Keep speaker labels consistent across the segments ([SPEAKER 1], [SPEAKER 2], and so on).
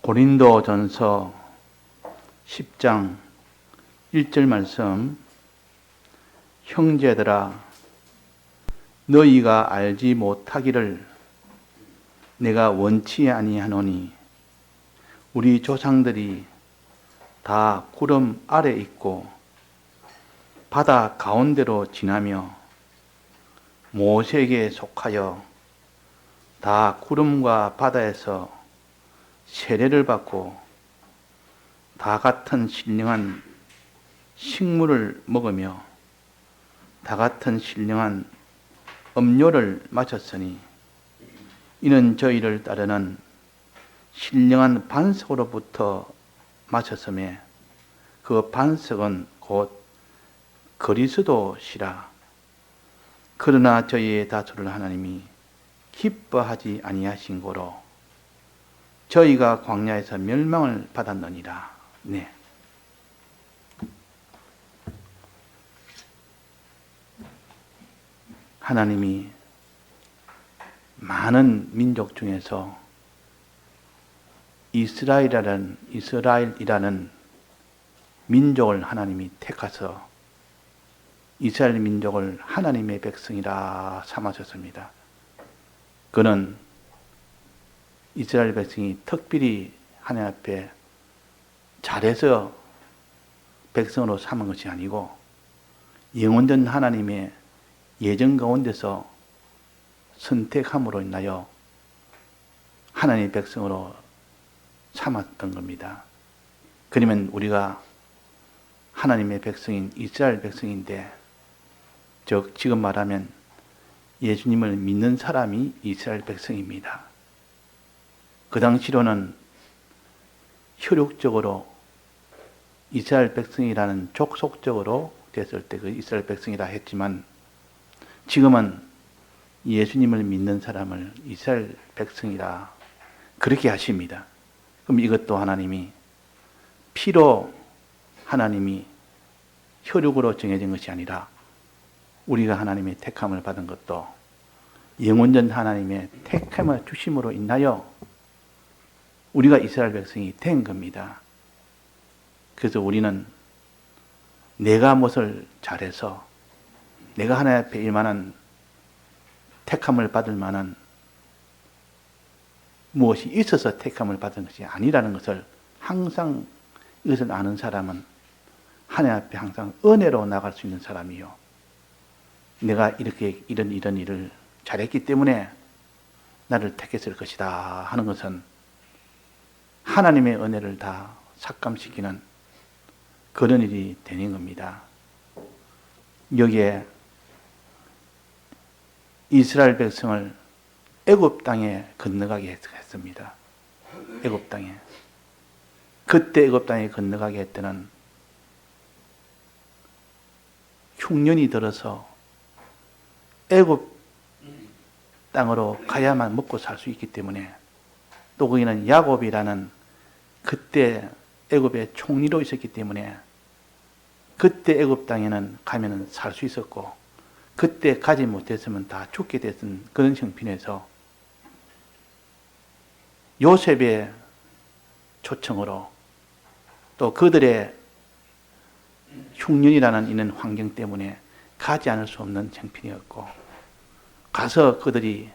[SPEAKER 1] 고린도전서 10장 1절 말씀. 형제들아, 너희가 알지 못하기를 내가 원치 아니하노니 우리 조상들이 다 구름 아래 있고 바다 가운데로 지나며 모세에게 속하여 다 구름과 바다에서 세례를 받고 다 같은 신령한 식물을 먹으며 다 같은 신령한 음료를 마셨으니 이는 저희를 따르는 신령한 반석으로부터 마셨음에 그 반석은 곧 그리스도시라. 그러나 저희의 다투를 하나님이 기뻐하지 아니하신 고로 저희가 광야에서 멸망을 받았느니라. 네. 하나님이 많은 민족 중에서 이스라엘이라는 민족을 하나님이 택하서 이스라엘 민족을 하나님의 백성이라 삼으셨습니다. 그는 이스라엘 백성이 특별히 하나님 앞에 잘해서 백성으로 삼은 것이 아니고 영원전 하나님의 예정 가운데서 선택함으로 인하여 하나님의 백성으로 삼았던 겁니다. 그러면 우리가 하나님의 백성인 이스라엘 백성인데, 즉 지금 말하면 예수님을 믿는 사람이 이스라엘 백성입니다. 그 당시로는 혈육적으로 이스라엘 백성이라는 족속적으로 됐을 때 그 이스라엘 백성이라 했지만, 지금은 예수님을 믿는 사람을 이스라엘 백성이라 그렇게 하십니다. 그럼 이것도 하나님이 피로 하나님이 혈육으로 정해진 것이 아니라 우리가 하나님의 택함을 받은 것도 영원전 하나님의 택함을 주심으로 인하여 우리가 이스라엘 백성이 된 겁니다. 그래서 우리는 내가 무엇을 잘해서 내가 하나님 앞에 일만한 택함을 받을 만한 무엇이 있어서 택함을 받은 것이 아니라는 것을 항상 이것을 아는 사람은 하나님 앞에 항상 은혜로 나갈 수 있는 사람이요, 내가 이렇게 이런 일을 잘했기 때문에 나를 택했을 것이다 하는 것은 하나님의 은혜를 다 삭감시키는 그런 일이 되는 겁니다. 여기에 이스라엘 백성을 애굽 땅에 건너가게 했습니다. 애굽 땅에. 그때 애굽 땅에 건너가게 했더니 흉년이 들어서 애굽 땅으로 가야만 먹고 살 수 있기 때문에, 또 거기는 야곱이라는 그때 애굽의 총리로 있었기 때문에 그때 애굽 땅에는 가면은 살 수 있었고, 그때 가지 못했으면 다 죽게 됐던 그런 형편에서 요셉의 초청으로 또 그들의 흉년이라는 이런 환경 때문에 가지 않을 수 없는 형편이었고, 가서 그들이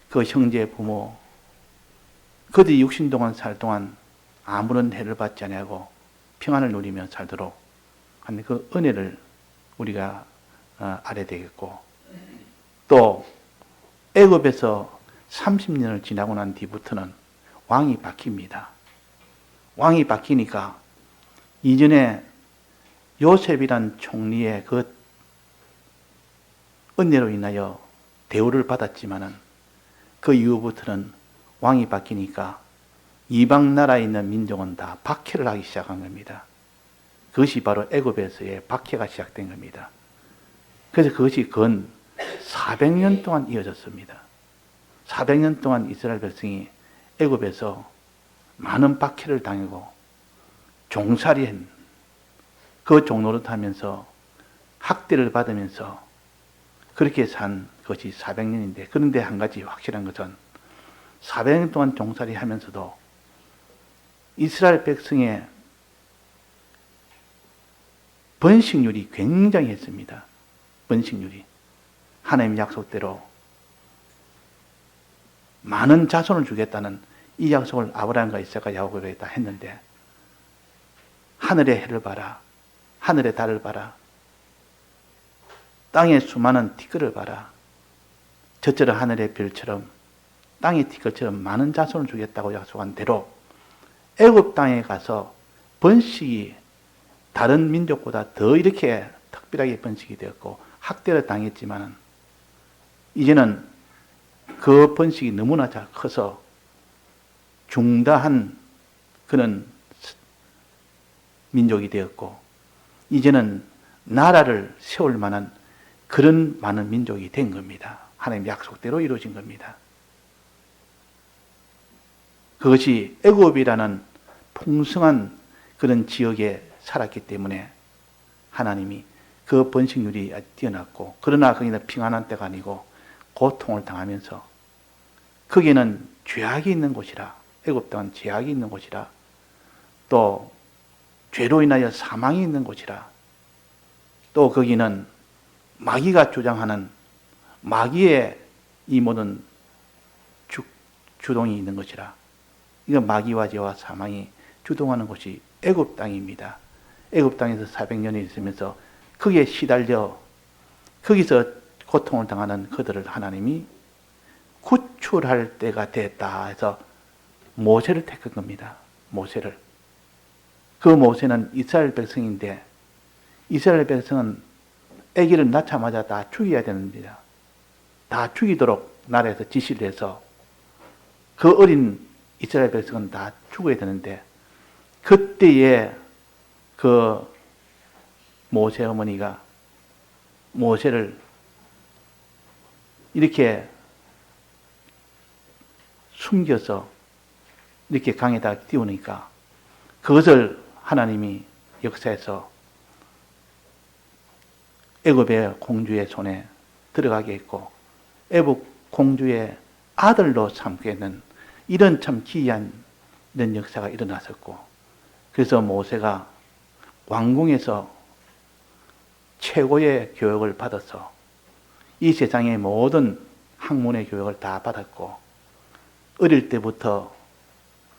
[SPEAKER 1] 그 형제 부모 그들이 육신 동안 살 동안 아무런 해를 받지 아니하고 평안을 누리며 살도록 하는 그 은혜를 우리가 알아야 되겠고, 또 애굽에서 30년을 지나고 난 뒤부터는 왕이 바뀝니다. 왕이 바뀌니까 이전에 요셉이란 총리의 그 은혜로 인하여 대우를 받았지만은 그 이후부터는 왕이 바뀌니까 이방 나라에 있는 민족은 다 박해를 하기 시작한 겁니다. 그것이 바로 애굽에서의 박해가 시작된 겁니다. 그래서 그것이 근 400년 동안 이어졌습니다. 400년 동안 이스라엘 백성이 애굽에서 많은 박해를 당하고 종살이한 그 종노릇하면서 학대를 받으면서 그렇게 산 것이 400년인데, 그런데 한 가지 확실한 것은 400년 동안 종살이 하면서도 이스라엘 백성의 번식률이 굉장히 했습니다. 번식률이. 하나님 약속대로 많은 자손을 주겠다는 이 약속을 아브라함과 이삭과 야곱에게 다 했는데, 하늘의 해를 봐라, 하늘의 달을 봐라, 땅의 수많은 티끌을 봐라, 저처럼 하늘의 별처럼 땅의 티끌처럼 많은 자손을 주겠다고 약속한 대로 애굽 땅에 가서 번식이 다른 민족보다 더 이렇게 특별하게 번식이 되었고 학대를 당했지만, 이제는 그 번식이 너무나 잘 커서 중다한 그런 민족이 되었고, 이제는 나라를 세울 만한 그런 많은 민족이 된 겁니다. 하나님 약속대로 이루어진 겁니다. 그것이 애굽이라는 풍성한 그런 지역에 살았기 때문에 하나님이 그 번식률이 뛰어났고, 그러나 거기는 평안한 때가 아니고 고통을 당하면서, 거기는 죄악이 있는 곳이라, 애굽 땅은 죄악이 있는 곳이라, 또 죄로 인하여 사망이 있는 곳이라, 또 거기는 마귀가 주장하는 마귀의 이 모든 주동이 있는 것이라, 이건 마귀와 죄와 사망이 주동하는 곳이 애굽 땅입니다. 애굽 땅에서 400년이 있으면서 거기에 시달려 거기서 고통을 당하는 그들을 하나님이 구출할 때가 됐다 해서 모세를 택한 겁니다. 모세를. 그 모세는 이스라엘 백성인데, 이스라엘 백성은 아기를 낳자마자 다 죽여야 됩니다. 다 죽이도록 나라에서 지시를 해서 그 어린 이스라엘 백성은 다 죽어야 되는데, 그때에 그 모세 어머니가 모세를 이렇게 숨겨서 이렇게 강에다 띄우니까, 그것을 하나님이 역사에서 애굽의 공주의 손에 들어가게 했고, 애굽 공주의 아들로 삼게 했는 이런 참 기이한 이런 역사가 일어났었고, 그래서 모세가 왕궁에서 최고의 교육을 받아서 이 세상의 모든 학문의 교육을 다 받았고, 어릴 때부터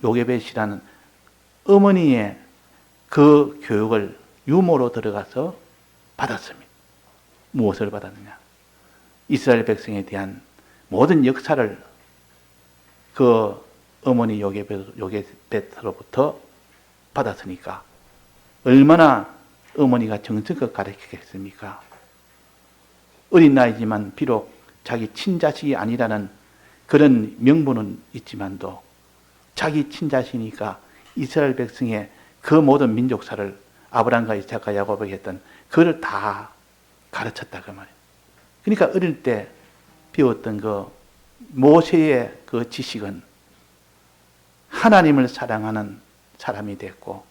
[SPEAKER 1] 요게벳이라는 어머니의 그 교육을 유모로 들어가서 받았습니다. 무엇을 받았느냐? 이스라엘 백성에 대한 모든 역사를 그 어머니 요게벳으로부터 받았으니까 얼마나 어머니가 정성껏 가르치겠습니까? 어린 나이지만 비록 자기 친자식이 아니라는 그런 명분은 있지만도 자기 친자식이니까 이스라엘 백성의 그 모든 민족사를 아브라함과 이삭과 야곱에게 했던 그걸 다 가르쳤다 그 말이에요. 그러니까 어릴 때 배웠던 그 모세의 그 지식은 하나님을 사랑하는 사람이 됐고,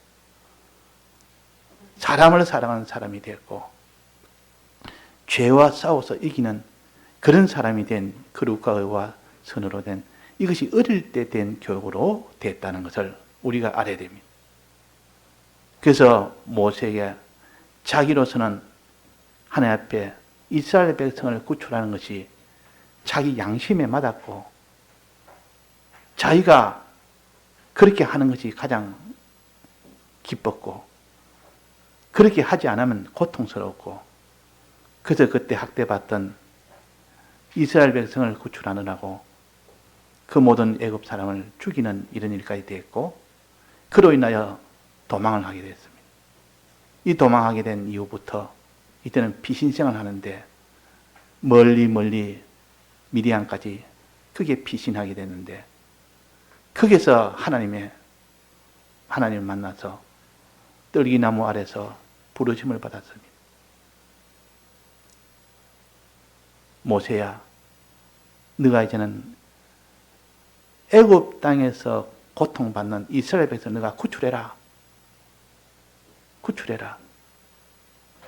[SPEAKER 1] 사람을 사랑하는 사람이 됐고, 죄와 싸워서 이기는 그런 사람이 된 거룩과 의와 선으로 된, 이것이 어릴 때 된 교육으로 됐다는 것을 우리가 알아야 됩니다. 그래서 모세에게 자기로서는 하나님 앞에 이스라엘 백성을 구출하는 것이 자기 양심에 맞았고, 자기가 그렇게 하는 것이 가장 기뻤고, 그렇게 하지 않으면 고통스럽고, 그래서 그때 학대받던 이스라엘 백성을 구출하느라고 그 모든 애굽 사람을 죽이는 이런 일까지 됐고, 그로 인하여 도망을 하게 됐습니다. 이 도망하게 된 이후부터 이때는 피신생활을 하는데, 멀리 미디안까지 그게 피신하게 됐는데, 거기서 하나님을 만나서 떨기나무 아래서 부르심을 받았습니다. 모세야, 네가 이제는 애굽 땅에서 고통받는 이스라엘 백성 네가 구출해라.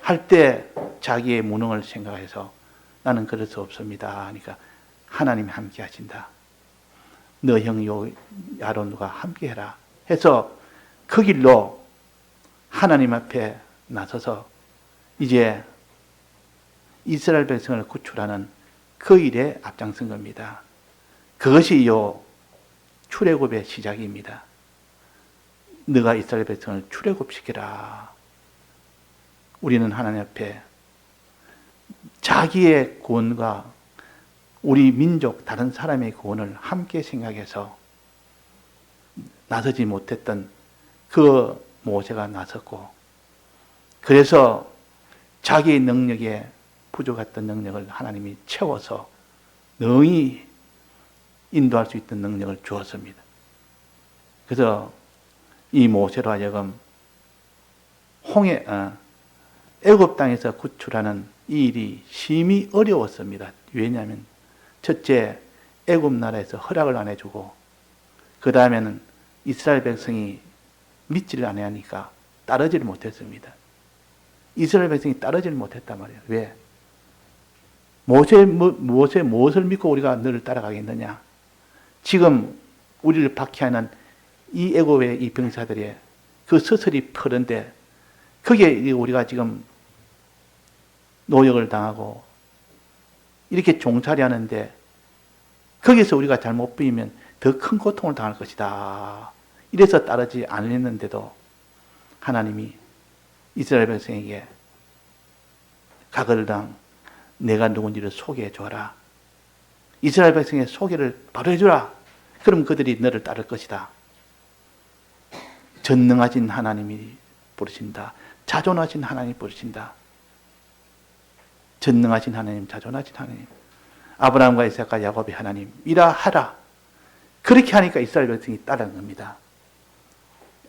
[SPEAKER 1] 할 때 자기의 무능을 생각해서 나는 그럴 수 없습니다 하니까 하나님이 함께 하신다. 너 형 아론과 함께 해라 해서 그 길로 하나님 앞에 나서서 이제 이스라엘 백성을 구출하는 그 일에 앞장선 겁니다. 그것이 요 출애굽의 시작입니다. 너가 이스라엘 백성을 출애굽시키라. 우리는 하나님 앞에 자기의 구원과 우리 민족 다른 사람의 구원을 함께 생각해서 나서지 못했던 그 모세가 나섰고, 그래서 자기의 능력에 부족했던 능력을 하나님이 채워서 능히 인도할 수 있던 능력을 주었습니다. 그래서 이 모세로 하여금 애굽 땅에서 구출하는 이 일이 심히 어려웠습니다. 왜냐하면 첫째, 애굽 나라에서 허락을 안 해주고, 그 다음에는 이스라엘 백성이 믿지를 않으니까 따르지를 못했습니다. 이스라엘 백성이 따르지를 못했단 말이에요. 왜? 모세 무엇을 믿고 우리가 너를 따라가겠느냐? 지금 우리를 박해하는 이 애굽의 이 병사들의 그 서슬이 푸른데, 거기에 우리가 지금 노역을 당하고 이렇게 종살이 하는데, 거기서 우리가 잘못 비면 더 큰 고통을 당할 것이다. 이래서 따르지 않았는데도 하나님이 이스라엘 백성에게 가글당 내가 누군지를 소개해 줘라. 이스라엘 백성의 소개를 바로 해주라. 그럼 그들이 너를 따를 것이다. 전능하신 하나님이 부르신다. 자존하신 하나님이 부르신다. 전능하신 하나님, 자존하신 하나님, 아브라함과 이삭과 야곱의 하나님이라 하라. 그렇게 하니까 이스라엘 백성이 따르는 겁니다.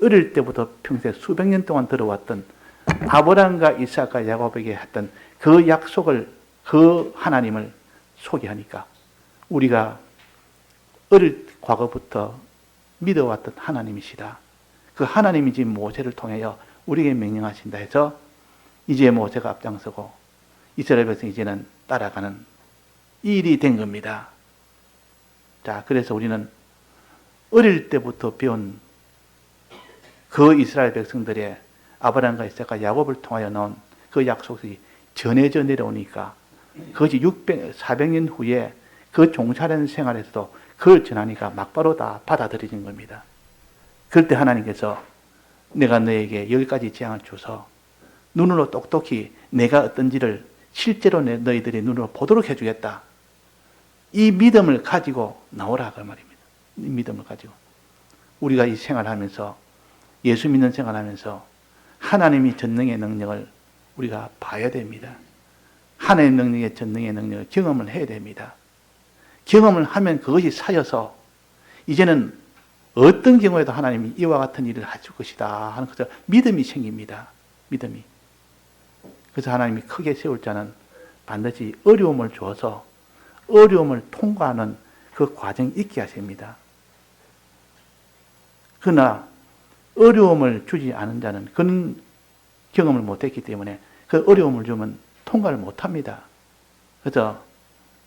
[SPEAKER 1] 어릴 때부터 평생 수백 년 동안 들어왔던 아브라함과 이삭과 야곱에게 했던 그 약속을, 그 하나님을 소개하니까 우리가 어릴 과거부터 믿어왔던 하나님이시다. 그 하나님이 지금 모세를 통하여 우리에게 명령하신다 해서 이제 모세가 앞장서고 이스라엘 백성이 이제는 따라가는 이 일이 된 겁니다. 자, 그래서 우리는 어릴 때부터 배운 그 이스라엘 백성들의 아브라함과 이삭과 야곱을 통하여 나온 그 약속이 전해져 내려오니까 그것이 400년 후에 그 종살이하는 생활에서도 그걸 전하니까 막바로 다 받아들여진 겁니다. 그럴 때 하나님께서 내가 너에게 10가지 재앙을 줘서 눈으로 똑똑히 내가 어떤지를 실제로 너희들이 눈으로 보도록 해주겠다. 이 믿음을 가지고 나오라 그 말입니다. 이 믿음을 가지고 우리가 이 생활하면서, 예수 믿는 생활하면서 하나님이 전능의 능력을 우리가 봐야 됩니다. 하나님의 능력의 전능의 능력을 경험을 해야 됩니다. 경험을 하면 그것이 쌓여서 이제는 어떤 경우에도 하나님이 이와 같은 일을 하실 것이다 하는 것을 믿음이 생깁니다. 믿음이. 그래서 하나님이 크게 세울 자는 반드시 어려움을 주어서 어려움을 통과하는 그 과정이 있게 하십니다. 그러나 어려움을 주지 않은 자는 그런 경험을 못했기 때문에 그 어려움을 주면 통과를 못합니다. 그래서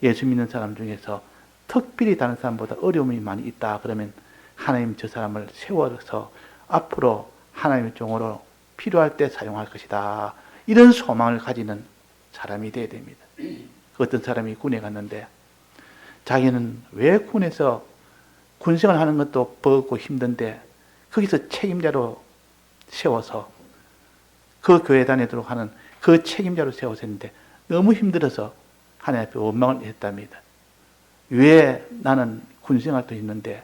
[SPEAKER 1] 예수 믿는 사람 중에서 특별히 다른 사람보다 어려움이 많이 있다 그러면 하나님 저 사람을 세워서 앞으로 하나님의 종으로 필요할 때 사용할 것이다. 이런 소망을 가지는 사람이 되어야 됩니다. 어떤 사람이 군에 갔는데 자기는 왜 군에서 군생활 하는 것도 버겁고 힘든데 거기서 책임자로 세워서 그 교회 다니도록 하는 그 책임자로 세워서 했는데 너무 힘들어서 하나님 앞에 원망을 했답니다. 왜 나는 군생활도 있는데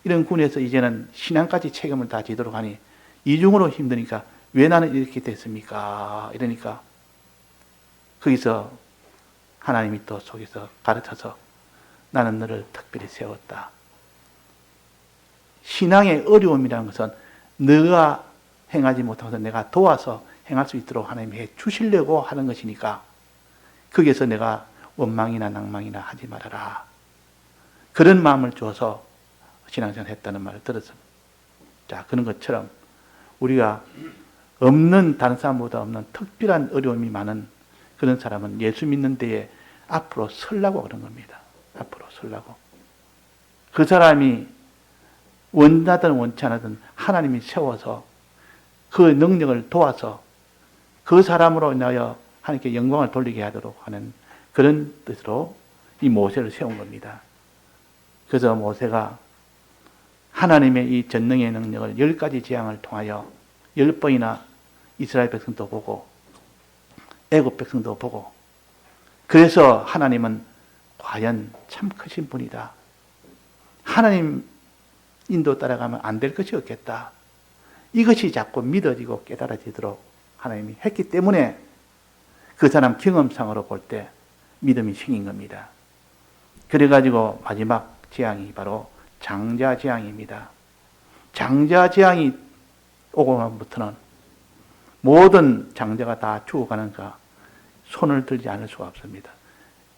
[SPEAKER 1] 이런 군에서 이제는 신앙까지 책임을 다 지도록 하니 이중으로 힘드니까 왜 나는 이렇게 됐습니까? 이러니까 거기서 하나님이 또 속에서 가르쳐서 나는 너를 특별히 세웠다. 신앙의 어려움이라는 것은 너가 행하지 못한 것을 내가 도와서 행할 수 있도록 하나님이 해 주시려고 하는 것이니까 거기에서 내가 원망이나 낭망이나 하지 말아라. 그런 마음을 줘서 신앙생활을 했다는 말을 들었습니다. 자, 그런 것처럼 우리가 없는, 다른 사람보다 없는 특별한 어려움이 많은 그런 사람은 예수 믿는 데에 앞으로 서려고 그런 겁니다. 앞으로 서려고. 그 사람이 원하든 원치 않든 하나님이 세워서 그 능력을 도와서 그 사람으로 인하여 하나님께 영광을 돌리게 하도록 하는 그런 뜻으로 이 모세를 세운 겁니다. 그래서 모세가 하나님의 이 전능의 능력을 10가지 재앙을 통하여 10번이나 이스라엘 백성도 보고 애굽 백성도 보고, 그래서 하나님은 과연 참 크신 분이다. 하나님 인도 따라가면 안 될 것이 없겠다. 이것이 자꾸 믿어지고 깨달아지도록 하나님이 했기 때문에 그 사람 경험상으로 볼 때 믿음이 생긴 겁니다. 그래가지고 마지막 재앙이 바로 장자 재앙입니다. 장자 재앙이 오고 나부터는 모든 장자가 다 죽어가는가 손을 들지 않을 수가 없습니다.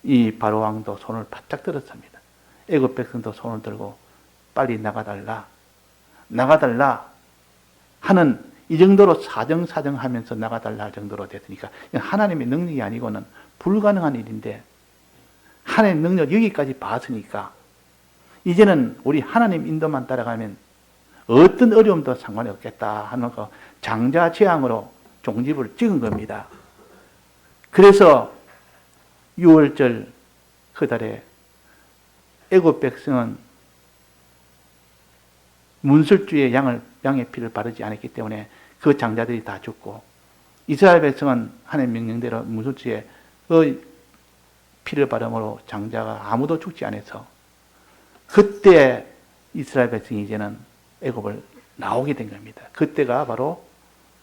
[SPEAKER 1] 이 바로 왕도 손을 바짝 들었습니다. 애굽 백성도 손을 들고 빨리 나가달라 하는 이 정도로 사정하면서 나가달라 할 정도로 됐으니까 하나님의 능력이 아니고는 불가능한 일인데 하나님의 능력 여기까지 봤으니까 이제는 우리 하나님 인도만 따라가면 어떤 어려움도 상관이 없겠다 하는 거 장자 재앙으로 종집을 찍은 겁니다. 그래서 6월절 그 달에 애굽 백성은 문설주에 양의 피를 바르지 않았기 때문에 그 장자들이 다 죽고, 이스라엘 백성은 하나님 명령대로 문설주에 그 피를 바름으로 장자가 아무도 죽지 않아서 그때 이스라엘 백성이 이제는 애굽을 나오게 된 겁니다. 그때가 바로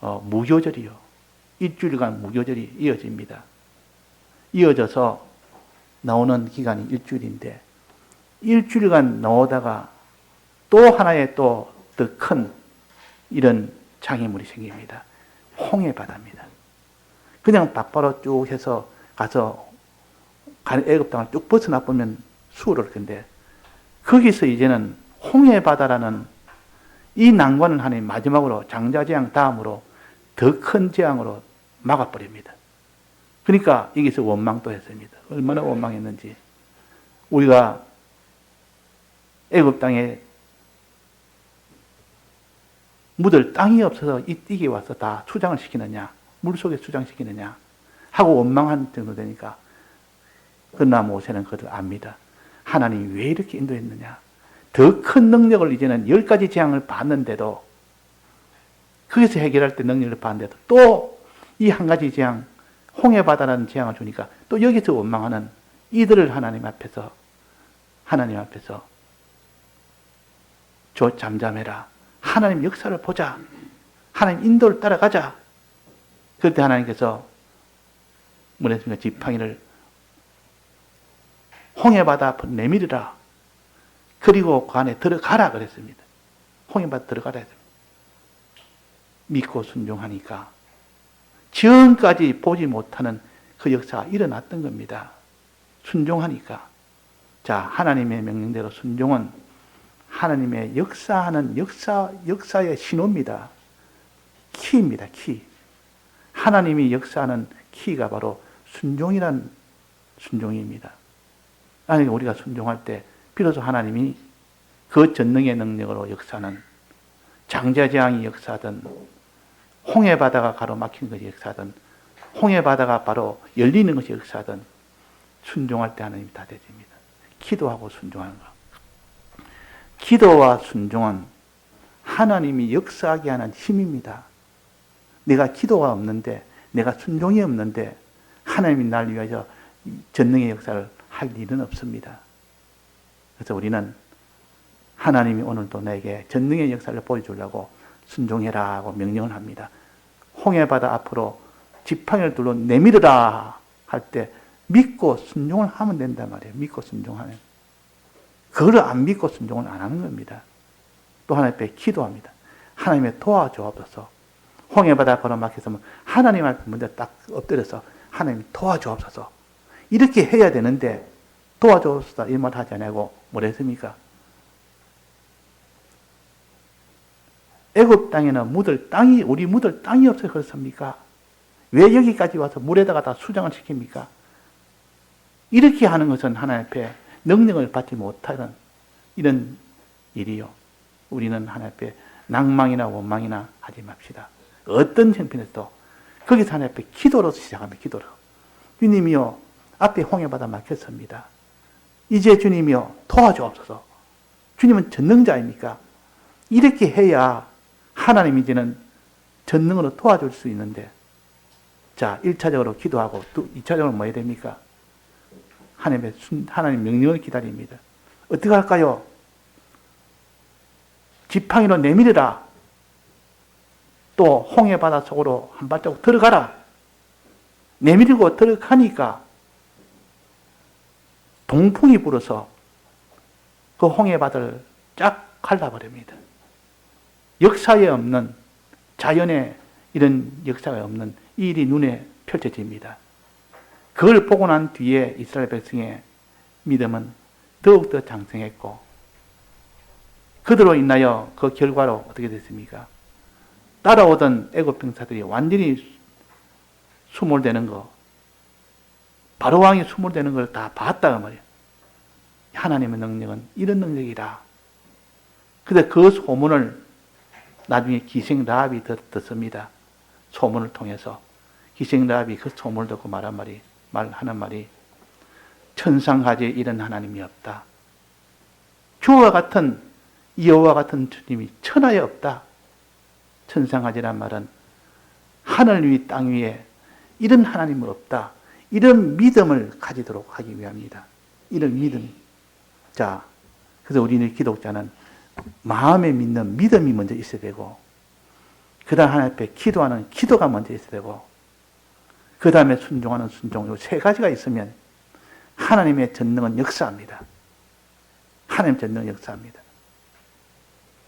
[SPEAKER 1] 무교절이요. 일주일간 무교절이 이어집니다. 이어져서 나오는 기간이 일주일인데 일주일간 나오다가 또 하나의 또 더 큰 이런 장애물이 생깁니다. 홍해바다입니다. 그냥 바로 쭉 해서 가서 애굽 땅을 쭉 벗어나 보면 수월할 건데 거기서 이제는 홍해바다라는 이 난관을 하나님 마지막으로 장자재앙 다음으로 더 큰 재앙으로 막아버립니다. 그러니까 여기서 원망도 했습니다. 얼마나 원망했는지. 우리가 애굽 땅에 묻을 땅이 없어서 이게 와서 다 수장을 시키느냐, 물속에 수장시키느냐 하고 원망한 정도 되니까, 그러나 모세는 그것을 압니다. 하나님이 왜 이렇게 인도했느냐. 더 큰 능력을 이제는 10가지 재앙을 받는데도, 거기서 해결할 때 능력을 받는데도 또 이 한 가지 재앙, 홍해바다라는 재앙을 주니까 또 여기서 원망하는 이들을 하나님 앞에서 잠잠해라. 하나님 역사를 보자. 하나님 인도를 따라가자. 그럴 때 하나님께서 뭐랬습니까? 지팡이를 홍해바다 앞으로 내밀으라. 그리고 그 안에 들어가라 그랬습니다. 홍해바다 들어가라 했습니다. 믿고 순종하니까 지금까지 보지 못하는 그 역사가 일어났던 겁니다. 순종하니까. 자, 하나님의 명령대로 순종은 하나님의 역사하는 역사의 신호입니다. 키입니다. 키. 하나님이 역사하는 키가 바로 순종이란 순종입니다. 아니, 우리가 순종할 때 비로소 하나님이 그 전능의 능력으로 역사하는, 장자재앙이 역사하든 홍해바다가 가로막히는 것이 역사하든 홍해바다가 바로 열리는 것이 역사하든 순종할 때 하나님이 다 되집니다. 기도하고 순종하는 것. 기도와 순종은 하나님이 역사하게 하는 힘입니다. 내가 기도가 없는데, 내가 순종이 없는데 하나님이 날 위하여 전능의 역사를 할 일은 없습니다. 그래서 우리는 하나님이 오늘도 내게 전능의 역사를 보여주려고 순종해라 하고 명령을 합니다. 홍해바다 앞으로 지팡이를 둘러 내밀으라 할 때 믿고 순종을 하면 된단 말이에요. 믿고 순종하면. 그걸 안 믿고 순종을 안 하는 겁니다. 또 하나님 앞에 기도합니다. 하나님의 도와주옵소서. 홍해바다 걸어막혀서 하나님 앞에 먼저 딱 엎드려서 하나님 도와주옵소서. 이렇게 해야 되는데 도와주옵소서 이 말 하지 않고 뭐라 했습니까? 애굽 땅에는 우리 묻을 땅이 없어서 그렇습니까? 왜 여기까지 와서 물에다가 다 수장을 시킵니까? 이렇게 하는 것은 하나님 앞에 능력을 받지 못하는 이런 일이요. 우리는 하나님 앞에 낭망이나 원망이나 하지 맙시다. 어떤 형편에서도 거기서 하나님 앞에 기도로서 시작합니다. 기도로. 주님이요, 앞에 홍해바다 막혔습니다. 이제 주님이요, 도와주옵소서. 주님은 전능자입니까? 이렇게 해야 하나님 이제는 전능으로 도와줄 수 있는데, 자, 1차적으로 기도하고 2차적으로 뭐 해야 됩니까? 하나님 명령을 기다립니다. 어떻게 할까요? 지팡이로 내밀어라. 또 홍해바다 속으로 한 발자국 들어가라. 내밀고 들어가니까 동풍이 불어서 그 홍해바다를 쫙 갈라버립니다. 역사에 없는, 자연에 이런 역사가 없는 이 일이 눈에 펼쳐집니다. 그걸 보고 난 뒤에 이스라엘 백성의 믿음은 더욱더 장성했고, 그들로 인하여 그 결과로 어떻게 됐습니까? 따라오던 애굽 병사들이 완전히 수몰되는 거, 바로왕이 수몰되는 걸 다 봤다고 말이에요. 하나님의 능력은 이런 능력이라. 근데 그 소문을 나중에 기생 라합이 듣습니다. 소문을 통해서 기생 라합이 그 소문을 듣고 말하는 말이 천상가지에 이런 하나님이 없다. 주와 같은 여호와 같은 주님이 천하에 없다. 천상가지란 말은 하늘 위 땅 위에 이런 하나님은 없다. 이런 믿음을 가지도록 하기 위함이다. 이런 믿음. 자, 그래서 우리는 기독자는 마음에 믿는 믿음이 먼저 있어야 되고, 그 다음 하나님 앞에 기도하는 기도가 먼저 있어야 되고, 그 다음에 순종하는 순종, 이 세 가지가 있으면 하나님의 전능은 역사합니다. 하나님 전능은 역사합니다.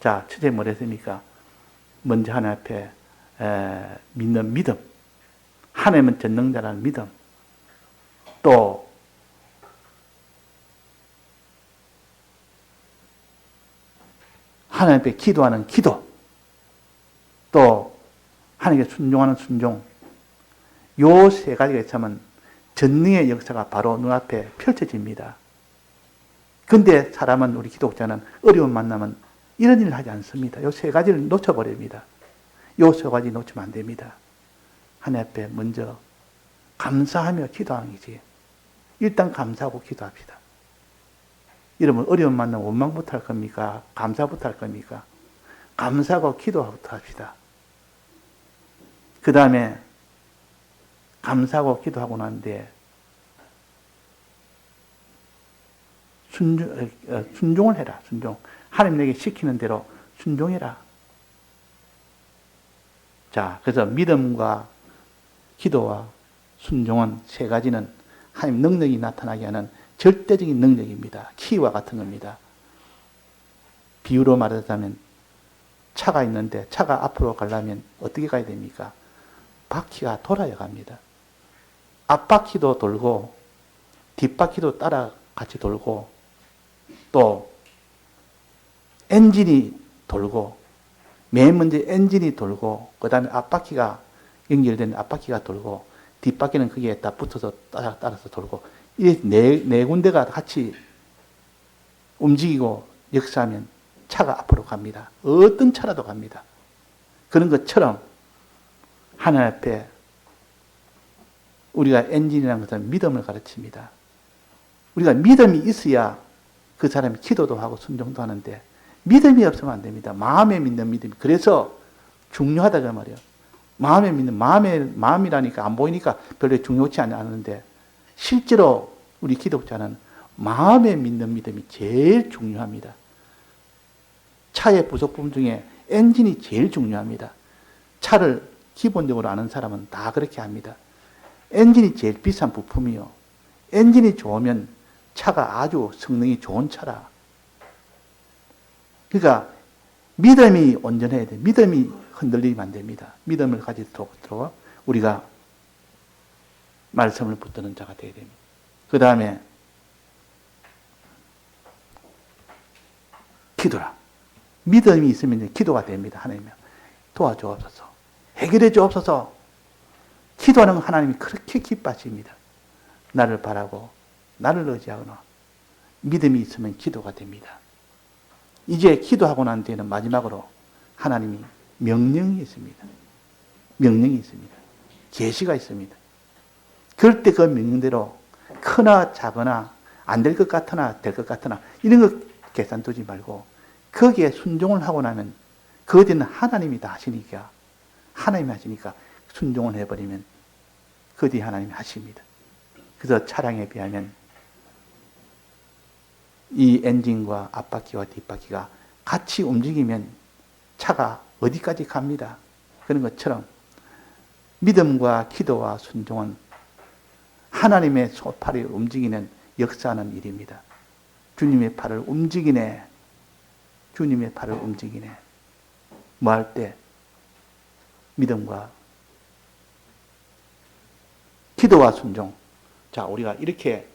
[SPEAKER 1] 자, 첫째 뭘 했습니까? 먼저 하나님 앞에 믿는 믿음, 하나님은 전능자라는 믿음, 또 하나님 앞에 기도하는 기도, 또 하나님께 순종하는 순종, 요 세 가지가 있으면 전능의 역사가 바로 눈앞에 펼쳐집니다. 근데 사람은, 우리 기독자는 어려운 만나면 이런 일을 하지 않습니다. 요 세 가지를 놓쳐버립니다. 요 세 가지 놓치면 안 됩니다. 하나님 앞에 먼저 감사하며 기도하는 거지. 일단 감사하고 기도합시다. 여러분, 어려운 만나면 원망부터 할 겁니까? 감사부터 할 겁니까? 감사하고 기도부터 합시다. 그 다음에 감사하고 기도하고 난 뒤에 순종을 해라. 순종. 하나님 내게 시키는 대로 순종해라. 자, 그래서 믿음과 기도와 순종은 세 가지는 하나님 능력이 나타나게 하는 절대적인 능력입니다. 키와 같은 겁니다. 비유로 말하자면 차가 있는데 차가 앞으로 가려면 어떻게 가야 됩니까? 바퀴가 돌아야 갑니다. 앞바퀴도 돌고 뒷바퀴도 따라 같이 돌고, 또 엔진이 돌고, 맨 먼저 엔진이 돌고, 그 다음에 앞바퀴가 연결된 앞바퀴가 돌고, 뒷바퀴는 거기에 딱 붙어서 따라서 돌고, 이 네 군데가 같이 움직이고 역사하면 차가 앞으로 갑니다. 어떤 차라도 갑니다. 그런 것처럼 하나님 앞에 우리가 엔진이라는 것은 믿음을 가르칩니다. 우리가 믿음이 있어야 그 사람이 기도도 하고 순종도 하는데, 믿음이 없으면 안 됩니다. 마음에 믿는 믿음이. 그래서 중요하다고 말이에요. 마음에 믿는, 마음이라니까 안 보이니까 별로 중요치 않은데, 실제로 우리 기독자는 마음에 믿는 믿음이 제일 중요합니다. 차의 부속품 중에 엔진이 제일 중요합니다. 차를 기본적으로 아는 사람은 다 그렇게 합니다. 엔진이 제일 비싼 부품이요. 엔진이 좋으면 차가 아주 성능이 좋은 차라. 그러니까 믿음이 온전해야 돼. 믿음이 흔들리면 안 됩니다. 믿음을 가지도록 우리가 말씀을 붙드는 자가 되어야 됩니다. 그 다음에 기도라. 믿음이 있으면 기도가 됩니다. 하나님 도와주옵소서. 해결해 주옵소서. 기도하는 하나님이 그렇게 기뻐하십니다. 나를 바라고 나를 의지하거나 믿음이 있으면 기도가 됩니다. 이제 기도하고 난 뒤에는 마지막으로 하나님이 명령이 있습니다. 명령이 있습니다. 계시가 있습니다. 그럴 때 그 명령대로 크나 작으나 안 될 것 같으나 될 것 같으나 이런 거 계산 두지 말고 거기에 순종을 하고 나면 그 뒤는 하나님이 다 하시니까 하나님이 하시니까 순종을 해버리면 그 뒤에 하나님이 하십니다. 그래서 차량에 비하면 이 엔진과 앞바퀴와 뒷바퀴가 같이 움직이면 차가 어디까지 갑니다. 그런 것처럼 믿음과 기도와 순종은 하나님의 손팔이 움직이는 역사하는 일입니다. 주님의 팔을 움직이네. 주님의 팔을 움직이네. 뭐 할 때? 믿음과 기도와 순종. 자, 우리가 이렇게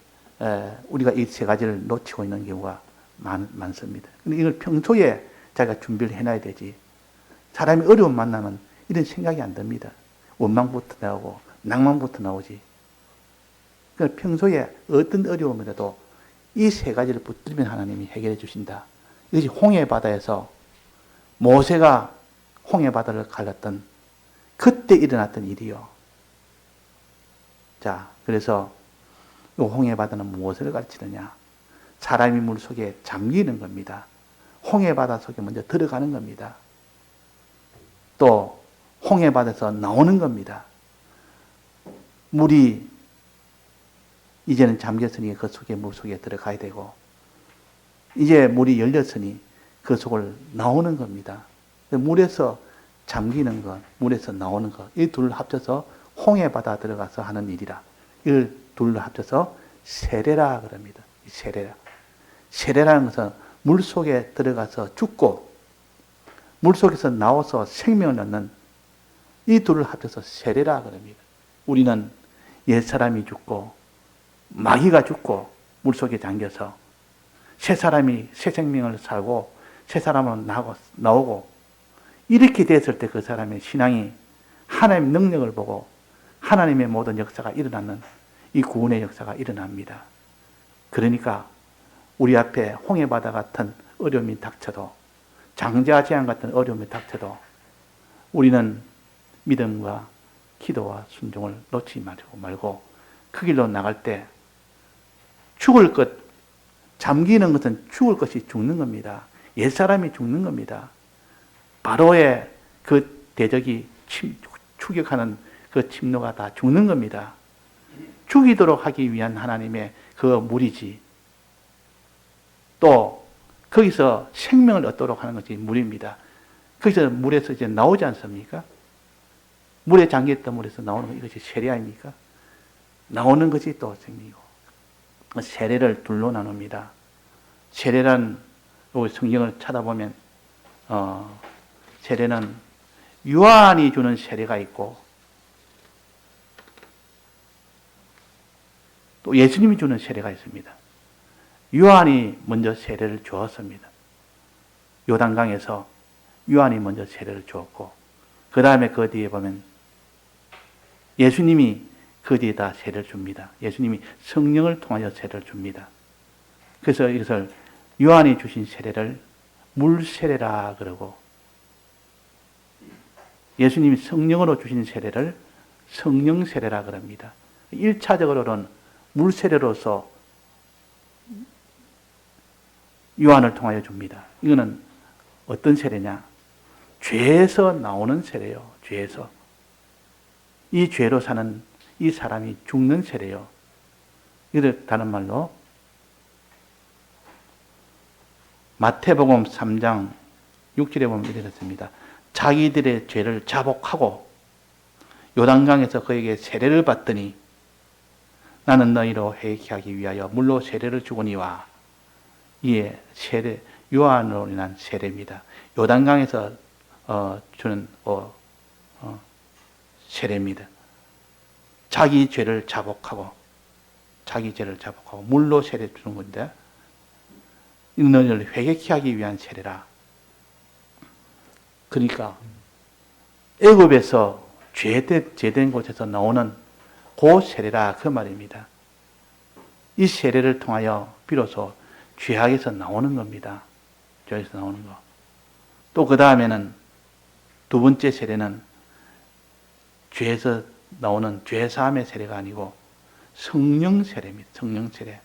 [SPEAKER 1] 우리가 이 세 가지를 놓치고 있는 경우가 많습니다. 근데 이걸 평소에 자기가 준비를 해놔야 되지. 사람이 어려움 만나면 이런 생각이 안 듭니다. 원망부터 나오고 낭만부터 나오지. 그러니까 평소에 어떤 어려움이라도 이 세 가지를 붙들면 하나님이 해결해 주신다. 이것이 홍해바다에서 모세가 홍해바다를 갈랐던 그때 일어났던 일이요. 자, 그래서 이 홍해바다는 무엇을 가르치느냐? 사람이 물 속에 잠기는 겁니다. 홍해바다 속에 먼저 들어가는 겁니다. 또 홍해바다에서 나오는 겁니다. 물이 이제는 잠겼으니 그 속에 물 속에 들어가야 되고 이제 물이 열렸으니 그 속을 나오는 겁니다. 물에서 잠기는 것, 물에서 나오는 것, 이 둘을 합쳐서 홍해바다 들어가서 하는 일이라. 이걸 둘로 합쳐서 세례라 그럽니다. 세례라. 세례라는 것은 물 속에 들어가서 죽고 물 속에서 나와서 생명을 얻는 이 둘을 합쳐서 세례라 그럽니다. 우리는 옛사람이 죽고 마귀가 죽고 물 속에 잠겨서 새 사람이 새 생명을 살고 새 사람으로 나오고 이렇게 됐을 때 그 사람의 신앙이 하나님의 능력을 보고 하나님의 모든 역사가 일어나는 이 구원의 역사가 일어납니다. 그러니까 우리 앞에 홍해바다 같은 어려움이 닥쳐도 장자재앙 같은 어려움이 닥쳐도 우리는 믿음과 기도와 순종을 놓지 말고 그 길로 나갈 때 죽을 것, 잠기는 것은 죽을 것이 죽는 겁니다. 옛사람이 죽는 겁니다. 바로의 그 대적이 추격하는 그 침노가 다 죽는 겁니다. 죽이도록 하기 위한 하나님의 그 물이지. 또 거기서 생명을 얻도록 하는 것이 물입니다. 거기서 물에서 이제 나오지 않습니까? 물에 잠겼던 물에서 나오는 것, 이것이 세례 아닙니까? 나오는 것이 또 생기고. 세례를 둘로 나눕니다. 세례란 성경을 찾아보면 세례는 요한이 주는 세례가 있고 또 예수님이 주는 세례가 있습니다. 요한이 먼저 세례를 주었습니다. 요단강에서 요한이 먼저 세례를 주었고 그 다음에 그 뒤에 보면 예수님이 그 뒤에다 세례를 줍니다. 예수님이 성령을 통하여 세례를 줍니다. 그래서 이것을 요한이 주신 세례를 물세례라 그러고 예수님이 성령으로 주신 세례를 성령세례라 그럽니다. 1차적으로는 물세례로서 요한을 통하여 줍니다. 이거는 어떤 세례냐? 죄에서 나오는 세례요. 죄에서. 이 죄로 사는 이 사람이 죽는 세례요. 이를 다른 말로 마태복음 3장 6절에 보면 이렇게 됐습니다. 자기들의 죄를 자복하고 요단강에서 그에게 세례를 받더니 나는 너희로 회개케 하기 위하여 물로 세례를 주거니와 이에 세례 요한으로 인한 세례입니다. 요단강에서 주는 세례입니다. 자기 죄를 자복하고 물로 세례 주는 건데 너희를 회개케 하기 위한 세례라. 그러니까 애굽에서 죄된 곳에서 나오는 그 세례라 그 말입니다. 이 세례를 통하여 비로소 죄악에서 나오는 겁니다. 죄에서 나오는 거. 또 그 다음에는 두 번째 세례는 죄에서 나오는 죄사함의 세례가 아니고 성령 세례입니다. 성령 세례.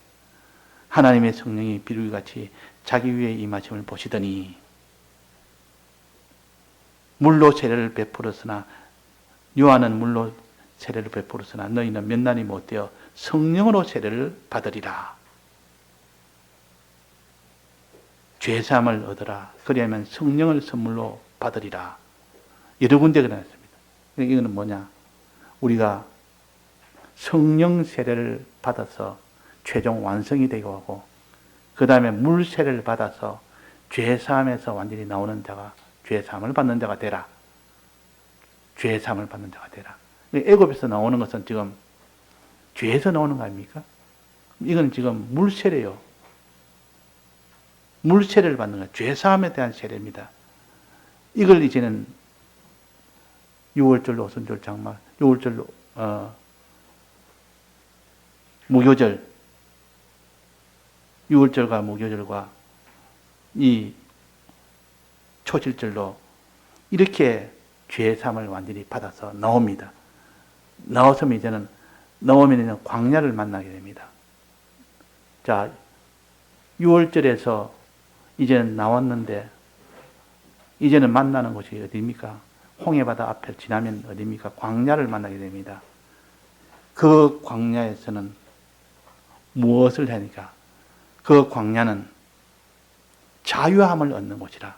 [SPEAKER 1] 하나님의 성령이 비둘기같이 자기 위에 임하심을 보시더니 물로 세례를 베풀었으나 요한은 물로 세례를 베풀었으나 너희는 몇 날이 못되어 성령으로 세례를 받으리라. 죄사함을 얻으라. 그리하면 성령을 선물로 받으리라. 여러 군데 그랬습니다. 이거는 뭐냐? 우리가 성령 세례를 받아서 최종 완성이 되고 하고, 그 다음에 물 세례를 받아서 죄사함에서 완전히 나오는 자가 죄사함을 받는 자가 되라. 죄사함을 받는 자가 되라. 애굽에서 나오는 것은 지금 죄에서 나오는 거 아닙니까? 이건 지금 물 세례요. 물 세례를 받는 거예요. 죄사함에 대한 세례입니다. 이걸 이제는 6월절, 오순절, 장마, 6월절, 무교절, 6월절과 무교절과 이 초실절로 이렇게 죄사함을 완전히 받아서 나옵니다. 나왔으면 이제는 광야를 만나게 됩니다. 자, 6월절에서 이제는 나왔는데 이제는 만나는 곳이 어디입니까? 홍해바다 앞을 지나면 어디입니까? 광야를 만나게 됩니다. 그 광야에서는 무엇을 하니까? 그 광야는 자유함을 얻는 곳이라.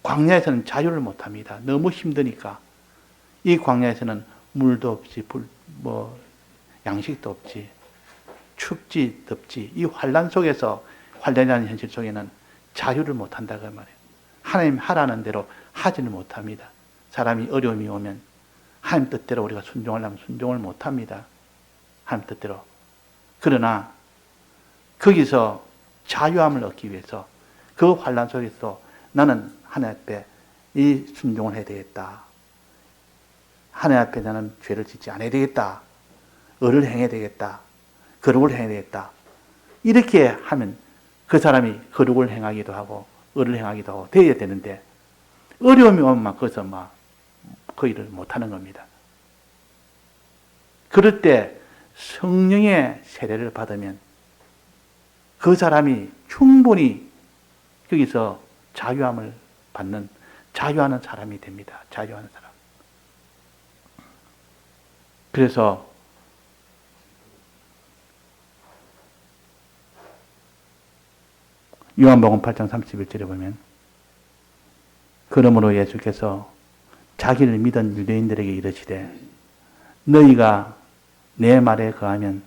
[SPEAKER 1] 광야에서는 자유를 못합니다. 너무 힘드니까. 이 광야에서는 물도 없지, 양식도 없지, 춥지, 덥지. 이 환란 속에서, 환란이라는 현실 속에는 자유를 못한다 그 말이에요. 하나님 하라는 대로 하지는 못합니다. 사람이 어려움이 오면 하나님 뜻대로 우리가 순종하려면 순종을 못합니다. 하나님 뜻대로. 그러나 거기서 자유함을 얻기 위해서 그 환란 속에서 나는 하나님 앞에 이 순종을 해야 되겠다. 하나님 앞에 나는 죄를 짓지 않아야 되겠다. 의를 행해야 되겠다. 거룩을 행해야 되겠다. 이렇게 하면 그 사람이 거룩을 행하기도 하고 의를 행하기도 하고 되어야 되는데 어려움이 오면 거기서 그 일을 못하는 겁니다. 그럴 때 성령의 세례를 받으면 그 사람이 충분히 거기서 자유함을 받는 자유하는 사람이 됩니다. 자유하는 사람. 그래서 요한복음 8장 31절에 보면 그러므로 예수께서 자기를 믿은 유대인들에게 이르시되 너희가 내 말에 거하면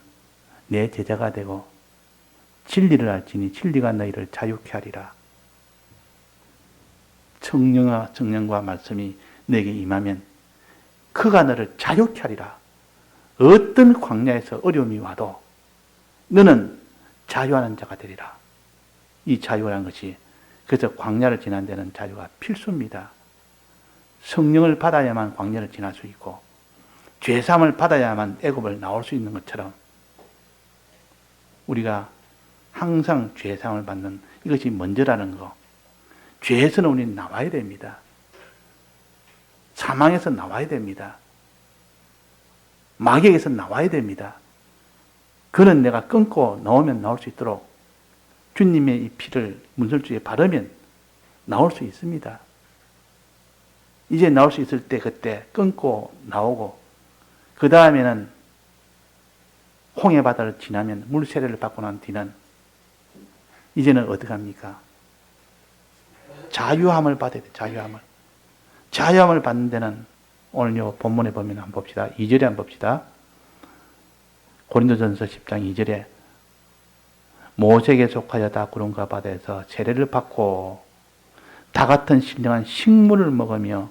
[SPEAKER 1] 내 제자가 되고 진리를 알지니 진리가 너희를 자유케 하리라. 성령과 말씀이 너에게 임하면 그가 너를 자유케 하리라. 어떤 광야에서 어려움이 와도 너는 자유하는 자가 되리라. 이 자유라는 것이 그래서 광야를 지난 데는 자유가 필수입니다. 성령을 받아야만 광야를 지날 수 있고 죄사함을 받아야만 애굽을 나올 수 있는 것처럼 우리가 항상 죄사함을 받는 이것이 먼저라는 거. 죄에서는 우리는 나와야 됩니다. 사망에서 나와야 됩니다. 마귀에서 나와야 됩니다. 그는 내가 끊고 나오면 나올 수 있도록 주님의 이 피를 문설주에 바르면 나올 수 있습니다. 이제 나올 수 있을 때 그때 끊고 나오고 그 다음에는 홍해바다를 지나면 물세례를 받고 난 뒤는 이제는 어디 갑니까? 자유함을 받아야 돼. 자유함을 받는 데는 오늘 요 본문에 보면 한번 봅시다. 2절에 한번 봅시다. 고린도전서 10장 2절에 모세에게 속하여 다 구름과 바다에서 세례를 받고 다 같은 신령한 식물을 먹으며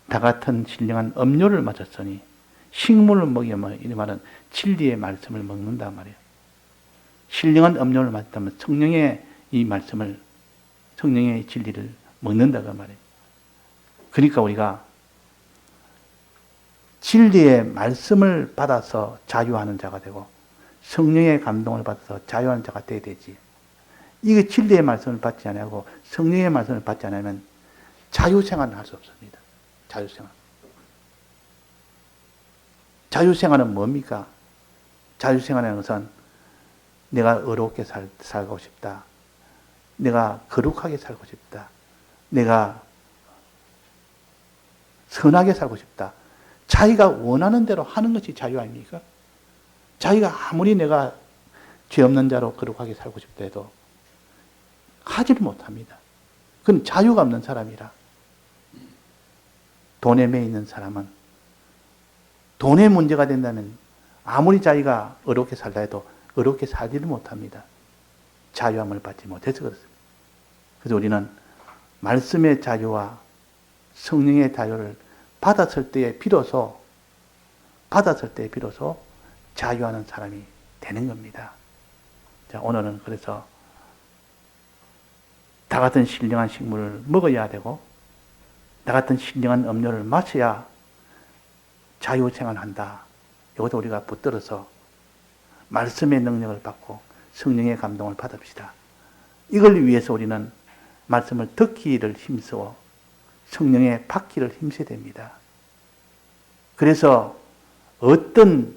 [SPEAKER 1] 다 같은 신령한 음료를 마셨으니 식물을 먹이면 이 말은 진리의 말씀을 먹는단 말이에요. 신령한 음료를 마셨다면 성령의 이 말씀을 성령의 진리를 먹는다고 말이에요. 그러니까 우리가 진리의 말씀을 받아서 자유하는 자가 되고 성령의 감동을 받아서 자유하는 자가 되어야 되지. 이게 진리의 말씀을 받지 않고 성령의 말씀을 받지 않으면 자유생활을 할 수 없습니다. 자유생활. 자유생활은 뭡니까? 자유생활이라는 것은 내가 어렵게 살고 싶다. 내가 거룩하게 살고 싶다. 내가 선하게 살고 싶다. 자기가 원하는 대로 하는 것이 자유 아닙니까? 자기가 아무리 내가 죄 없는 자로 거룩하게 살고 싶다 해도 하지를 못합니다. 그건 자유가 없는 사람이라. 돈에 매 있는 사람은 돈의 문제가 된다면 아무리 자기가 어렵게 살다 해도 어렵게 살지를 못합니다. 자유함을 받지 못해서 그렇습니다. 그래서 우리는 말씀의 자유와 성령의 자유를 받았을 때에 비로소 자유하는 사람이 되는 겁니다. 자, 오늘은 그래서 다 같은 신령한 식물을 먹어야 되고 다 같은 신령한 음료를 마셔야 자유생활한다. 이것도 우리가 붙들어서 말씀의 능력을 받고 성령의 감동을 받읍시다. 이걸 위해서 우리는 말씀을 듣기를 힘써 성령의 받기를 힘써야 됩니다. 그래서 어떤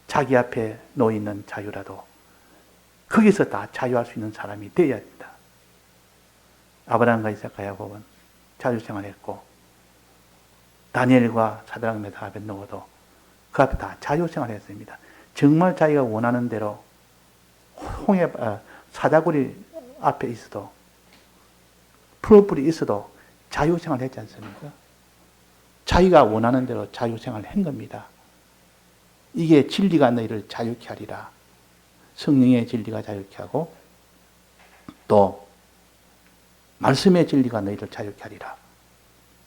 [SPEAKER 1] 자기 앞에 놓여있는 자유라도 거기서 다 자유할 수 있는 사람이 되어야 된다. 아브라함과 이삭과 야곱은 자유생활했고 다니엘과 사드락 메삭 아벳느고도 그 앞에 다 자유생활했습니다. 정말 자기가 원하는 대로 사자굴이 앞에 있어도 풀뿔이 있어도 자유생활 했지 않습니까? 자기가 원하는 대로 자유생활 한 겁니다. 이게 진리가 너희를 자유케 하리라. 성령의 진리가 자유케 하고 또 말씀의 진리가 너희를 자유케 하리라.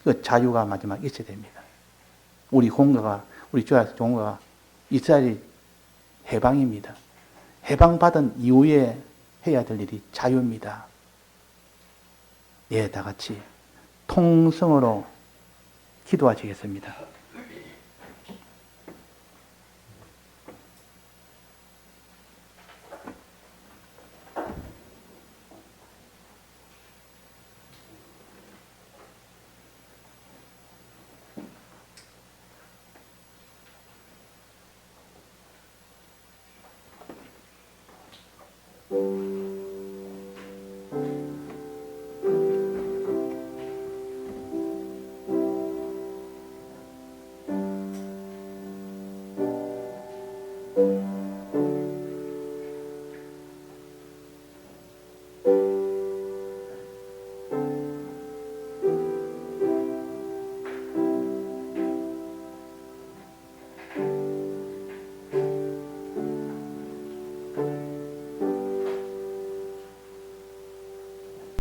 [SPEAKER 1] 그 자유가 마지막 있어야 됩니다. 우리 주야의 종가가 이스라엘이 해방입니다. 해방받은 이후에 해야 될 일이 자유입니다. 예, 다 같이 통성으로 기도하시겠습니다.